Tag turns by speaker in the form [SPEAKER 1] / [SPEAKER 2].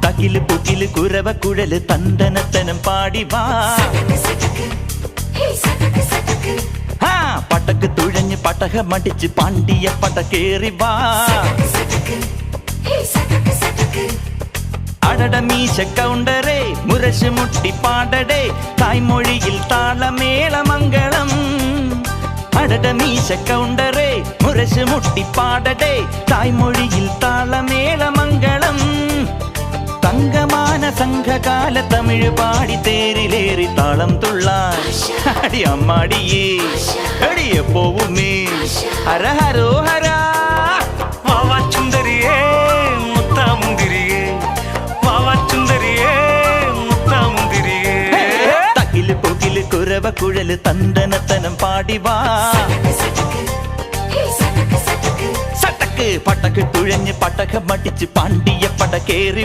[SPEAKER 1] തകില് പുകില് കുരവ കുഴല് തന്തനത്തനം പാടി വാ. പടക്ക് തുഴഞ്ഞ് പടക മടിച്ച് പാണ്ടിയ പടക്കേറി വാ. അടട മീശ കൗണ്ടറേ മുരശ് മുട്ടി പാടടേ തായ്മൊഴിയിൽ താളമേളമംഗളം. അടട മീശ കൗണ്ടറേ മുരശ് മുട്ടി പാടടേ തായ്മൊഴിയിൽ താളമേളമംഗളം. തങ്കമാന സംഘകാല തമിഴ് പാടി തേരിലേറി താളം തുള്ളാൻ അടി അമ്മാടിയേ അടിയ പോവുമേ ഹര ഹരോ ഹരാ.
[SPEAKER 2] വാവാ ചുന്ദരിയേ മുത്താമുന്തിരിയേ വാവാ ചുന്ദരിയേ മുത്താമുന്തിരിയേ.
[SPEAKER 1] തകില് പുകില് കുരവ കുഴല് തന്തനത്തനം പാടി വാ. സട്ടക്ക് പടക്ക് തുഴഞ്ഞ് പടക മടിച്ച് പാണ്ടിയ പടക്കേറി